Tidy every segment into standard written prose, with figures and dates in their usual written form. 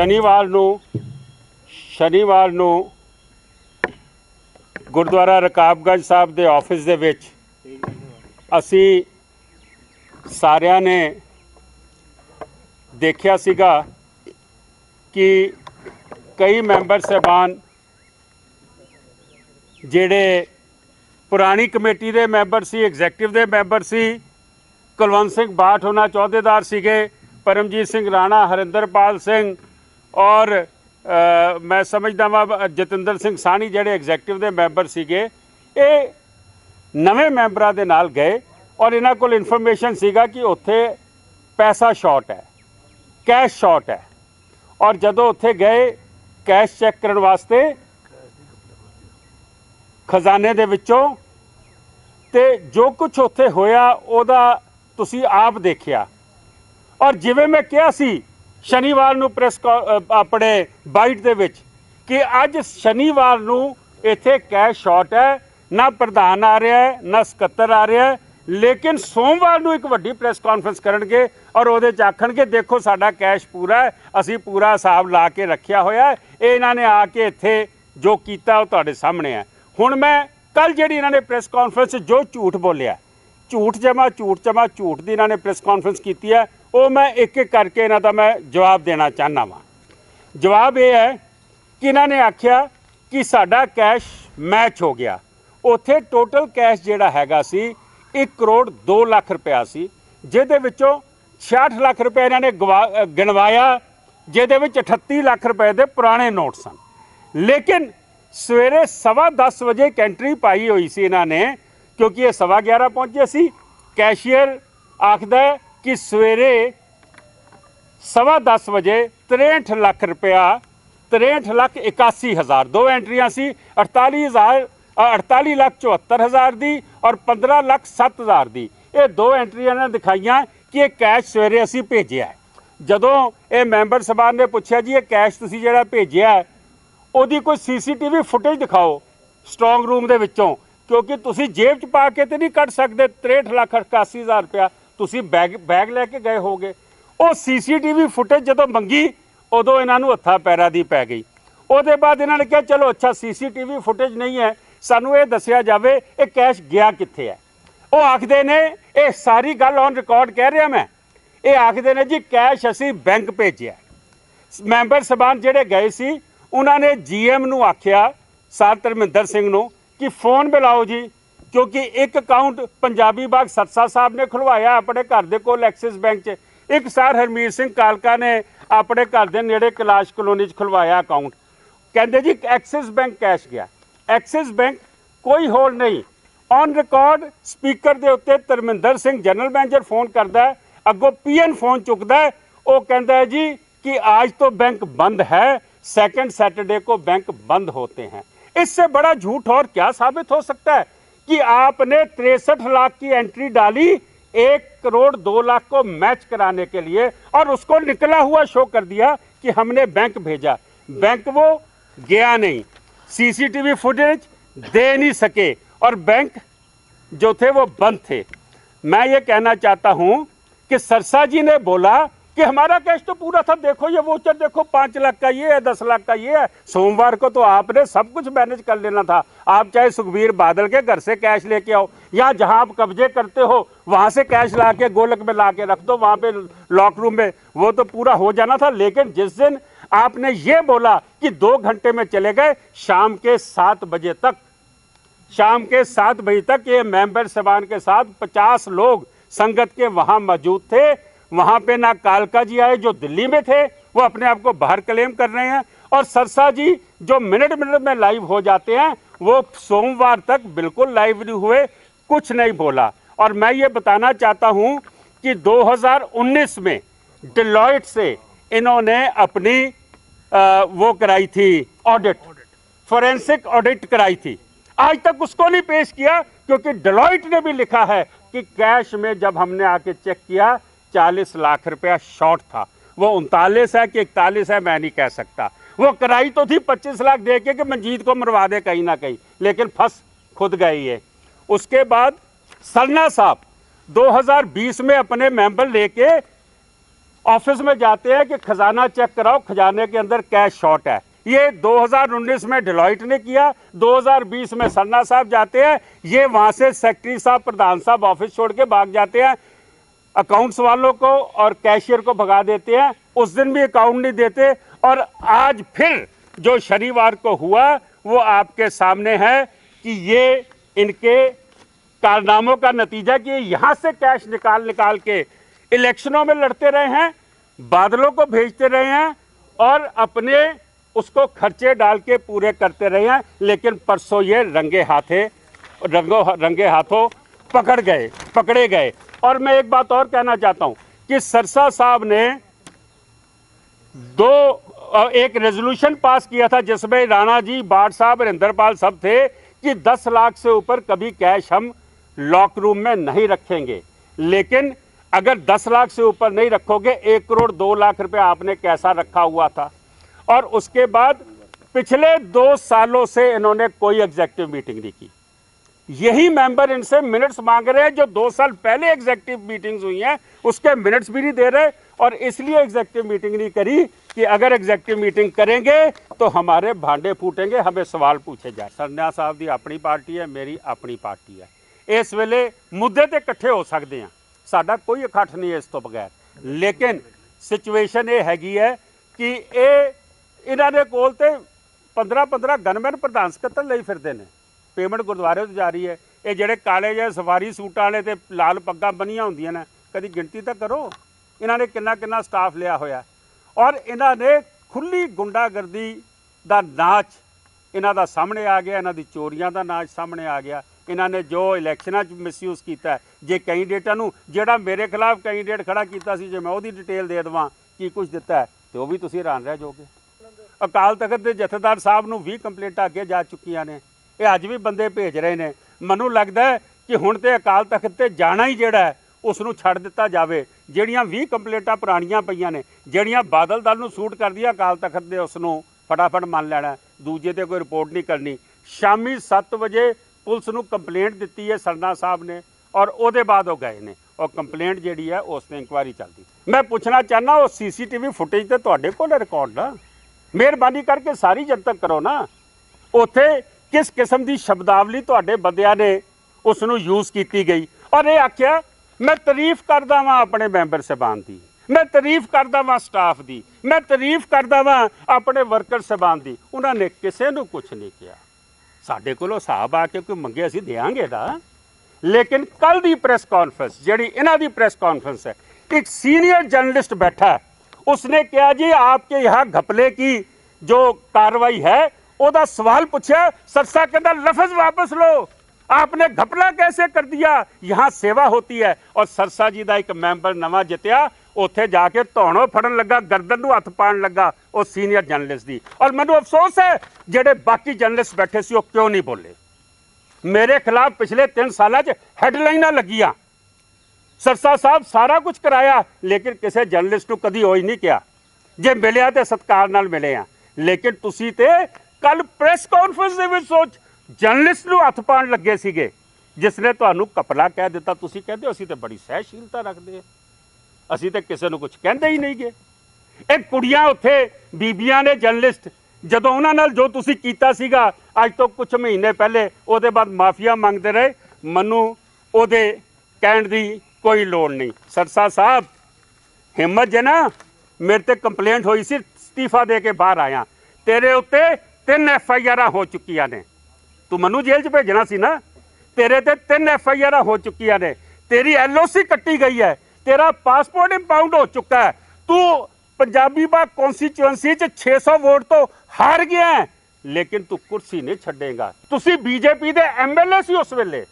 शनिवार नूं गुरुद्वारा रकाबगंज साहब के ऑफिस दे विच असी सारिਆਂ ने देखिया सीगा कि कई मैंबर साहबान जिहड़े पुरानी कमेटी के मैंबर सी, एग्जैक्टिव के मैंबर सी, कुलवंत सिंह बाठ होना चौहदेदार सीगे, परमजीत सिंह राणा, हरिंदरपाल सिंह और मैं समझदा वा जतिंदर सिंह साहनी जिहड़े एग्जैक्टिव के मैंबर सीगे, ये नवे मैंबरां दे नाल गए और इन्हां कोल इन्फॉर्मेशन सीगा कि उत्थे पैसा शॉर्ट है, कैश शॉर्ट है। और जदों उत्थे गए कैश चैक करने वास्ते खजाने दे विचों, ते जो कुछ उत्थे होया ओदा तुसी आप देखिया। और जिवें मैं कहा सी शनिवार नूं प्रेस अपने बाइट दे विच कि अज शनिवार नूं इत्थे कैश शॉर्ट है, ना प्रधान आ रहा है ना सकत्तर आ रहा है, लेकिन सोमवार नूं एक वड्डी प्रेस कॉन्फ्रेंस करनगे और उहदे च आखणगे देखो साडा कैश पूरा है, असीं पूरा हिसाब ला के रखिया होया है। ये इन्हां ने आके इत्थे जो कीता वो तुहाडे सामने है। हुण मैं कल जिहड़ी इन्हां ने प्रेस कॉन्फ्रेंस जो झूठ बोलिया, झूठ जमा झूठ दी इन्हां ने प्रेस कॉन्फ्रेंस कीती है, वो मैं एक एक करके इन्हां दा मैं जवाब देना चाहना वा। जवाब ये है कि इन्हां ने आख्या कि साडा कैश मैच हो गया। उत्थे टोटल कैश जिहड़ा हैगा सी 1 करोड़ 2 लाख रुपया सी, जिहदे विचों 66 लाख रुपए इन्हां ने गिणवाया, जिहदे विच 38 लाख रुपए दे पुराने नोट सन। लेकिन सवेरे 10:15 बजे एक एंट्री पाई हुई सी इन्हां ने, क्योंकि ये 11:15 पहुंचे सी। कैशियर आखदा है कि सवेरे 10:15 बजे 63 लाख रुपया, 63,81,000 दो एंट्रियां सी, 48,74,000 दी और 15,07,000 दी। ये दो एंट्रियां ने दिखाइयां कि ये कैश सवेरे असी भेजिया है। जदों ये मैंबर साहबान ने पूछा जी ये कैश तुसीं जिहड़ा भेजिया है ਉਹਦੀ कोई CCTV फुटेज दिखाओ स्ट्रोंग रूम दे विचों, क्योंकि तुसीं जेब च पा के तो नहीं कट सकते 63,81,000 रुपया, तुसीं बैग लैके गए होगे। वो CCTV फुटेज जदों मंगी उदों इन्हां नूं हत्थां पैरां दी पै गई। ਉਹਦੇ बाद इन्हां ने कहा चलो अच्छा CCTV फुटेज नहीं है, सानूं ये दस्सिया जावे ये कैश गया कित्थे है। वो आखदे ने ये सारी गल ऑन रिकॉर्ड कह रहा मैं, ये आखदे ने जी कैश असीं बैंक भेजिया। मैंबर साहबान जिहड़े गए सी उन्होंने GM नूं आख्या सर धर्मिंदर सिंह नूं कि फोन मिलाओ जी, क्योंकि एक अकाउंट पंजाबी बाग सत्सा साहब ने खुलवाया अपने घर दे कोल एक्सिस बैंक च, एक सर हरमीत सिंह कालका ने अपने घर दे नेड़े कैलाश कलोनी च खुलवाया अकाउंट। कहते जी एक्सिस बैंक कैश गया। एक्सिस बैंक कोई होल नहीं, ऑन रिकॉर्ड स्पीकर के उत्ते Dharminder Singh general manager phone करता है, अगों PN फोन चुकता है, वो कहता है जी कि आज तो बैंक बंद है, सेकंड सैटरडे को बैंक बंद होते हैं। इससे बड़ा झूठ और क्या साबित हो सकता है कि आपने 63 लाख की एंट्री डाली 1 करोड़ 2 लाख को मैच कराने के लिए और उसको निकला हुआ शो कर दिया कि हमने बैंक भेजा। बैंक वो गया नहीं, CCTV फुटेज दे नहीं सके और बैंक जो थे वो बंद थे। मैं ये कहना चाहता हूं कि सरसा जी ने बोला कि हमारा कैश तो पूरा था, देखो ये वोचर देखो 5 लाख का ये है, 10 लाख का ये है। सोमवार को तो आपने सब कुछ मैनेज कर लेना था। आप चाहे सुखबीर बादल के घर से कैश लेके आओ या जहां आप कब्जे करते हो वहां से कैश ला के गोलक में ला के रख दो, वहां पे लॉक रूम में, वो तो पूरा हो जाना था। लेकिन जिस दिन आपने ये बोला कि 2 घंटे में चले गए, शाम के 7 बजे तक ये मेंबर साहबान के साथ 50 लोग संगत के वहां मौजूद थे। वहां पे ना कालका जी आए जो दिल्ली में थे, वो अपने आप को बाहर क्लेम कर रहे हैं, और सरसा जी जो मिनट में लाइव हो जाते हैं वो सोमवार तक बिल्कुल लाइव नहीं हुए, कुछ नहीं बोला। और मैं ये बताना चाहता हूं कि 2019 में डिलॉयट से इन्होंने अपनी वो कराई थी ऑडिट, फोरेंसिक ऑडिट कराई थी, आज तक उसको नहीं पेश किया, क्योंकि डिलॉयट ने भी लिखा है कि कैश में जब हमने आके चेक किया 40 लाख रुपया शॉर्ट था। वो 39 है कि 41 है मैं नहीं कह सकता। वो कराई तो थी 25 लाख दे के कि मंजीत को मरवा दे कहीं ना कहीं, लेकिन फंस खुद गई है। उसके बाद सरना साहब 2020 में अपने मेंबर लेके ऑफिस में जाते हैं कि खजाना चेक कराओ, खजाने के अंदर कैश शॉर्ट है। ये 2019 में डिलॉइट ने किया, 2020 में सरना साहब जाते हैं, ये वहां से सेक्रेटरी साहब, प्रधान साहब ऑफिस छोड़ के भाग जाते हैं, अकाउंट्स वालों को और कैशियर को भगा देते हैं, उस दिन भी अकाउंट नहीं देते। और आज फिर जो शनिवार को हुआ वो आपके सामने है कि ये इनके कारनामों का नतीजा कि यहां से कैश निकाल निकाल के इलेक्शनों में लड़ते रहे हैं, बादलों को भेजते रहे हैं और अपने उसको खर्चे डाल के पूरे करते रहे हैं। लेकिन परसों ये रंगे हाथों पकड़े गए। और मैं एक बात और कहना चाहता हूं कि सरसा साहब ने एक रेजोल्यूशन पास किया था जिसमें राणा जी, बाठ साहब, हरिंदरपाल सब थे कि 10 लाख से ऊपर कभी कैश हम लॉक रूम में नहीं रखेंगे। लेकिन अगर 10 लाख से ऊपर नहीं रखोगे, 1 करोड़ 2 लाख रुपए आपने कैसा रखा हुआ था। और उसके बाद पिछले 2 सालों से इन्होंने कोई एग्जेक्टिव मीटिंग नहीं की। यही मेंबर इनसे मिनट्स मांग रहे हैं जो 2 साल पहले एग्जेक्टिव मीटिंग्स हुई हैं, उसके मिनट्स भी नहीं दे रहे। और इसलिए एग्जेक्टिव मीटिंग नहीं करी कि अगर एग्जेक्टिव मीटिंग करेंगे तो हमारे भांडे फूटेंगे, हमें सवाल पूछे जाए। सरना साहब की अपनी पार्टी है, मेरी अपनी पार्टी है। इस वेले मुद्दे ते इकट्ठे हो सकते हैं, साडा कोई इकट्ठ नहीं है इस तो बगैर। लेकिन सिचुएशन ये हैगी है कि इन्होंने कोल ते 15-15 गनमैन प्रधान सकत्तर ਲਈ ਫਿਰਦੇ ਨੇ। पेमेंट गुरुद्वारे तो जा रही है। ये ਜਿਹੜੇ काले ਜਿਹੇ सफारी सूटा वाले ते लाल पग्गां बनिया ਹੁੰਦੀਆਂ ने, कभी गिनती तो करो इन्होंने किन्ना स्टाफ लिया होया। और इन्होंने खुली गुंडागर्दी का नाच इन्हों का सामने आ गया, इन्हों की चोरियां का नाच सामने आ गया। इन्होंने जो इलैक्शनां च मिसयूज़ किया, जे कैंडिडेटां नूं जिहड़ा मेरे खिलाफ कैंडिडेट खड़ा किया सी, जे मैं उहदी डिटेल दे देवां की कुछ दिता है तो वह भी तुसीं हैरान रह जाओगे। अकाल तख्त के जथेदार साहब नूं 20 कंप्लेंटां अगे जा चुकियां ने, ये अज भी बंदे भेज रहे हैं। मैनूं लगदा है कि हुण ते अकाल तख्त ते जाना ही जिहड़ा है उसनूं छड्ड दित्ता जावे। जिहड़ियां 20 कंप्लेंटां पुराणियां पईयां ने, जिहड़ियां बादल दल नूं सूट करदियां, अकाल तख्त ने उसनूं फटाफट मान लैणा, दूजे ते कोई रिपोर्ट नहीं करनी। शामी 7 वजे पुलिस नूं कंप्लेंट दित्ती है सरना साहब ने और उहदे बाद वो गए ने और कंप्लेंट जिहड़ी है उस ते इंक्वायरी चलदी। मैं पुछना चाहना वो CCTV फुटेज ते तुहाडे कोल रिकॉर्ड ना, मेहरबानी करके सारी जनतक करो ना। उत्थे किस किस्म की शब्दावली तुहाडे बंदियां ने उसनूं यूज़ की गई। और ये आख्या मैं तारीफ करदा वां अपने मैंबर साहबान की, मैं तारीफ करदा वां स्टाफ की, मैं तारीफ करदा वां अपने वर्कर साहबान की। उन्होंने किसी नूं कुछ नहीं किया। साडे कोलों हिसाब आके कोई मंगे असीं देंगे ना। लेकिन कल दी प्रेस कॉन्फ्रेंस जिहड़ी इन्हां दी प्रेस कॉन्फ्रेंस है, एक सीनियर जर्नलिस्ट बैठा है, उसने कहा जी आपके यहाँ घपले की जो कार्रवाई है ओदा सवाल पूछा। सरसा कहता लफ्ज वापस लो, आपने घपला कैसे कर दिया, यहाँ सेवा होती है। और सरसा जी का एक मैंबर नवा जितया, उत्थे जाके धौणों फड़न लगा, गर्दन नूं हथ पाण लगा वो सीनियर जर्नलिस्ट दी। और मैनूं अफसोस है जिहड़े बाकी जर्नलिस्ट बैठे सी वो क्यों नहीं बोले। मेरे खिलाफ पिछले 3 सालों च हैडलाइनां लगियां, सरसा साहब सारा कुछ कराया लेकिन किसी जर्नलिस्ट नूं कदी होई नहीं किया। जे मिलिया तो सत्कार नाल मिले आ। लेकिन तुसीं ते कल प्रेस कॉन्फ्रेंस दे विच सोच जर्नलिस्ट नूं हथ पाण लगे सीगे, जिसने तुहानूं कपला कह दिता। तुसीं कहंदे हो असीं ते बड़ी सहनशीलता रखदे आ, असीं ते किसी नूं कुछ कहंदे ही नहीं गे। ਇਹ ਕੁੜੀਆਂ ਉੱਥੇ ਬੀਬੀਆਂ ਨੇ ਜਰਨਲਿਸਟ, ਜਦੋਂ ਉਹਨਾਂ ਨਾਲ ਜੋ ਤੁਸੀਂ ਕੀਤਾ ਸੀਗਾ ਅੱਜ ਤੋਂ ਕੁਝ ਮਹੀਨੇ ਪਹਿਲੇ, ਉਹਦੇ ਬਾਅਦ ਮਾਫੀਆ ਮੰਗਦੇ ਰਹੇ। ਮੈਨੂੰ ਉਹਦੇ ਕਹਿਣ ਦੀ ਕੋਈ ਲੋੜ ਨਹੀਂ। ਸਰਸਾ ਸਾਹਿਬ ਹਿੰਮਤ ਜੇ ਨਾ, ਮੇਰੇ ਤੇ ਕੰਪਲੇਂਟ ਹੋਈ ਸੀ, ਅਸਤੀਫਾ ਦੇ ਕੇ ਬਾਹਰ ਆਇਆ। ਤੇਰੇ ਉੱਤੇ 3 FIR ਹੋ ਚੁੱਕੀਆਂ ਨੇ। ਤੂੰ ਮੈਨੂੰ ਜੇਲ੍ਹ 'ਚ ਭੇਜਣਾ ਸੀ ਨਾ, ਤੇਰੇ ਤੇ 3 FIR ਹੋ ਚੁੱਕੀਆਂ ਨੇ। तेरी LOC कट्टी गई है, तेरा पासपोर्ट इंपाउंड हो चुका है। तू पंजाबी बाग कॉन्स्टिट्यूएंसी 600 वोट तो हार गया है, लेकिन तू कुर्सी नहीं छड्डेगा। तुसी बीजेपी दे MLA सी उस वेले,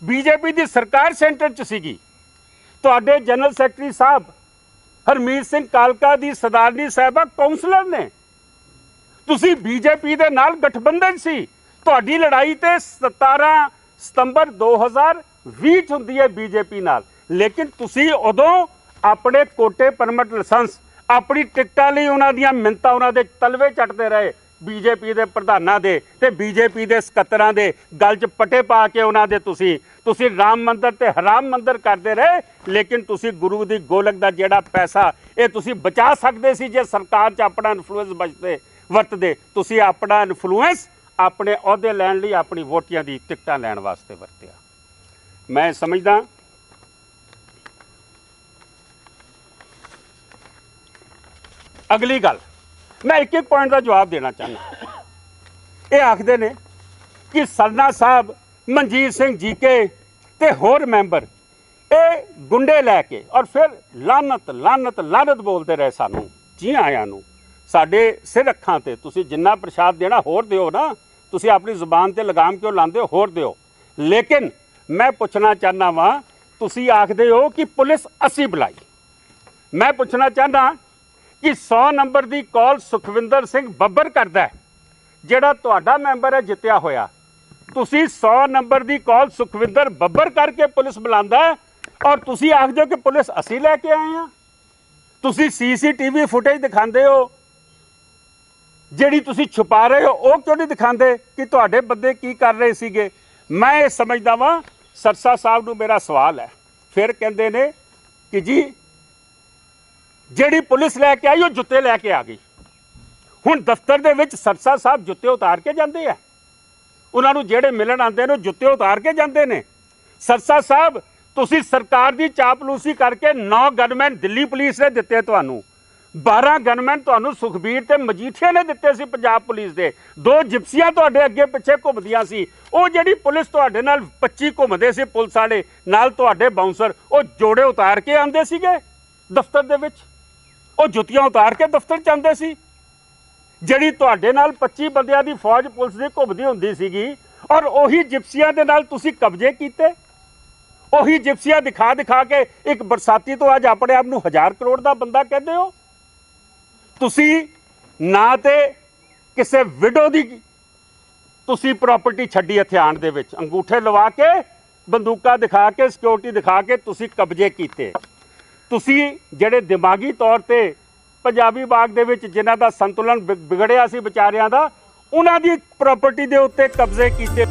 बीजेपी दी सरकार सेंटर च सीगी। तुहाडे जनरल सैकटरी साहब हरमीत सिंह कालका दी सदारनी साहिबा काउंसलर ने। तुसी बीजेपी दे नाल गठबंधन सी। तुहाडी लड़ाई ते 17 सितंबर 2020 हुंदी है बीजेपी नाल, लेकिन तुसी उदों अपने कोटे परमिट लाइसेंस अपनी टिकटां लई उन्हां दीआं मिन्नतां उन्हां दे तलवे चटदे रहे। ਬੀਜੇਪੀ ਦੇ ਪ੍ਰਧਾਨਾਂ ਦੇ ਤੇ ਬੀਜੇਪੀ ਦੇ ਸਕੱਤਰਾਂ ਦੇ ਗਲ 'ਚ ਪੱਟੇ ਪਾ ਕੇ ਉਹਨਾਂ ਦੇ ਤੁਸੀਂ ਰਾਮ ਮੰਦਿਰ ਤੇ ਹਰਾਮ ਮੰਦਿਰ ਕਰਦੇ ਰਹੇ, ਲੇਕਿਨ ਤੁਸੀਂ ਗੁਰੂ ਦੀ ਗੋਲਕ ਦਾ ਜਿਹੜਾ ਪੈਸਾ ਇਹ ਤੁਸੀਂ ਬਚਾ ਸਕਦੇ ਸੀ ਜੇ ਸਰਕਾਰ 'ਚ ਆਪਣਾ ਇਨਫਲੂਐਂਸ ਵਰਤਦੇ। ਤੁਸੀਂ ਆਪਣਾ ਇਨਫਲੂਐਂਸ ਆਪਣੇ ਅਹੁਦੇ ਲੈਣ ਲਈ, ਆਪਣੀ ਵੋਟੀਆਂ ਦੀ ਟਿਕਟਾਂ ਲੈਣ ਵਾਸਤੇ ਵਰਤਿਆ। ਮੈਂ ਸਮਝਦਾ ਅਗਲੀ ਗੱਲ, ਮੈਂ ਇੱਕ ਪੁਆਇੰਟ ਦਾ ਜਵਾਬ ਦੇਣਾ ਚਾਹੁੰਦਾ। ਇਹ ਆਖਦੇ ਨੇ ਕਿ ਸਰਨਾ ਸਾਹਿਬ, ਮਨਜੀਤ ਸਿੰਘ ਜੀਕੇ ਤੇ ਹੋਰ ਮੈਂਬਰ ਇਹ ਗੁੰਡੇ ਲੈ ਕੇ ਔਰ ਫਿਰ ਲਾਨਤ ਬੋਲਦੇ ਰਹੇ ਸਾਨੂੰ ਜੀ ਆਇਆਂ ਨੂੰ ਸਾਡੇ ਸਿਰ ਅੱਖਾਂ ਤੇ। ਤੁਸੀਂ ਜਿੰਨਾ ਪ੍ਰਸ਼ਾਦ ਦੇਣਾ ਹੋਰ ਦਿਓ ਨਾ, ਤੁਸੀਂ ਆਪਣੀ ਜ਼ੁਬਾਨ ਤੇ ਲਗਾਮ ਕਿਉਂ ਲਾਉਂਦੇ ਹੋ, ਹੋਰ ਦਿਓ। ਲੇਕਿਨ ਮੈਂ ਪੁੱਛਣਾ ਚਾਹੁੰਦਾ ਵਾਂ, ਤੁਸੀਂ ਆਖਦੇ ਹੋ ਕਿ ਪੁਲਿਸ ਅਸੀਂ ਬੁਲਾਈ। ਮੈਂ ਪੁੱਛਣਾ ਚਾਹੁੰਦਾ ਕਿ 100 ਨੰਬਰ ਦੀ ਕਾਲ ਸੁਖਵਿੰਦਰ ਸਿੰਘ ਬੱਬਰ ਕਰਦਾ, ਜਿਹੜਾ ਤੁਹਾਡਾ ਮੈਂਬਰ ਹੈ ਜਿੱਤਿਆ ਹੋਇਆ। ਤੁਸੀਂ 100 ਨੰਬਰ ਦੀ ਕਾਲ ਸੁਖਵਿੰਦਰ ਬੱਬਰ ਕਰਕੇ ਪੁਲਿਸ ਬੁਲਾਉਂਦਾ ਔਰ ਤੁਸੀਂ ਆਖਦੇ ਹੋ ਕਿ ਪੁਲਿਸ ਅਸੀਂ ਲੈ ਕੇ ਆਏ ਹਾਂ। ਤੁਸੀਂ CCTV ਫੁਟੇਜ ਦਿਖਾਉਂਦੇ ਹੋ, ਜਿਹੜੀ ਤੁਸੀਂ ਛੁਪਾ ਰਹੇ ਹੋ ਉਹ ਕਿਉਂ ਨਹੀਂ ਦਿਖਾਉਂਦੇ ਕਿ ਤੁਹਾਡੇ ਬੰਦੇ ਕੀ ਕਰ ਰਹੇ ਸੀਗੇ। ਮੈਂ ਇਹ ਸਮਝਦਾ ਵਾਂ, ਸਰਸਾ ਸਾਹਿਬ ਨੂੰ ਮੇਰਾ ਸਵਾਲ ਹੈ। ਫਿਰ ਕਹਿੰਦੇ ਨੇ ਕਿ ਜੀ ਜਿਹੜੀ ਪੁਲਿਸ ਲੈ ਕੇ ਆਈ ਉਹ ਜੁੱਤੇ ਲੈ ਕੇ ਆ ਗਈ। ਹੁਣ ਦਫ਼ਤਰ ਦੇ ਵਿੱਚ ਸਰਸਾ ਸਾਹਿਬ ਜੁੱਤੇ ਉਤਾਰ ਕੇ ਜਾਂਦੇ ਆ, ਉਹਨਾਂ ਨੂੰ ਜਿਹੜੇ ਮਿਲਣ ਆਉਂਦੇ ਨੇ ਜੁੱਤੇ ਉਤਾਰ ਕੇ ਜਾਂਦੇ ਨੇ। ਸਰਸਾ ਸਾਹਿਬ, ਤੁਸੀਂ ਸਰਕਾਰ ਦੀ ਚਾਪਲੂਸੀ ਕਰਕੇ 9 ਗਨਮੈਨ ਦਿੱਲੀ ਪੁਲਿਸ ਨੇ ਦਿੱਤੇ ਤੁਹਾਨੂੰ, 12 ਗਨਮੈਨ ਤੁਹਾਨੂੰ ਸੁਖਬੀਰ ਤੇ ਮਜੀਠੀਆ ਨੇ ਦਿੱਤੇ ਸੀ ਪੰਜਾਬ ਪੁਲਿਸ ਦੇ, 2 ਜਿਪਸੀਆਂ ਤੁਹਾਡੇ ਅੱਗੇ ਪਿੱਛੇ ਘੁੰਮਦੀਆਂ ਸੀ। ਉਹ ਜਿਹੜੀ ਪੁਲਿਸ ਤੁਹਾਡੇ ਨਾਲ 25 ਘੁੰਮਦੇ ਸੀ ਪੁਲਿਸ ਵਾਲੇ ਨਾਲ ਤੁਹਾਡੇ ਬਾਉਂਸਰ, ਉਹ ਜੋੜੇ ਉਤਾਰ ਕੇ ਆਉਂਦੇ ਸੀਗੇ ਦਫ਼ਤਰ ਦੇ ਵਿੱਚ, ਉਹ ਜੁੱਤੀਆਂ ਉਤਾਰ ਕੇ ਦਫ਼ਤਰ 'ਚ ਆਉਂਦੇ ਸੀ। ਜਿਹੜੀ ਤੁਹਾਡੇ ਨਾਲ 25 ਬੰਦਿਆਂ ਦੀ ਫੌਜ ਪੁਲਿਸ ਦੀ ਘੁੰਮਦੀ ਹੁੰਦੀ ਸੀਗੀ ਔਰ ਉਹੀ ਜਿਪਸੀਆਂ ਦੇ ਨਾਲ ਤੁਸੀਂ ਕਬਜ਼ੇ ਕੀਤੇ। ਉਹੀ ਜਿਪਸੀਆਂ ਦਿਖਾ ਕੇ ਇੱਕ ਬਰਸਾਤੀ ਤੋਂ ਅੱਜ ਆਪਣੇ ਆਪ ਨੂੰ 1000 ਕਰੋੜ ਦਾ ਬੰਦਾ ਕਹਿੰਦੇ ਹੋ। ਤੁਸੀਂ ਨਾ ਤੇ ਕਿਸੇ ਵਿਡੋ ਦੀ ਤੁਸੀਂ ਪ੍ਰਾਪਰਟੀ ਛੱਡੀ ਹਥਿਆਣ ਦੇ ਵਿੱਚ, ਅੰਗੂਠੇ ਲਵਾ ਕੇ ਬੰਦੂਕਾਂ ਦਿਖਾ ਕੇ ਸਿਕਿਉਰਿਟੀ ਦਿਖਾ ਕੇ ਤੁਸੀਂ ਕਬਜ਼ੇ ਕੀਤੇ। ਤੁਸੀਂ ਜਿਹੜੇ ਦਿਮਾਗੀ ਤੌਰ ਤੇ ਪੰਜਾਬੀ ਬਾਗ ਦੇ ਵਿੱਚ ਜਿਨ੍ਹਾਂ ਦਾ ਸੰਤੁਲਨ ਵਿਗੜਿਆ ਸੀ ਵਿਚਾਰਿਆਂ ਦਾ, ਉਹਨਾਂ ਦੀ ਪ੍ਰਾਪਰਟੀ ਦੇ ਉੱਤੇ ਕਬਜ਼ੇ ਕੀਤੇ।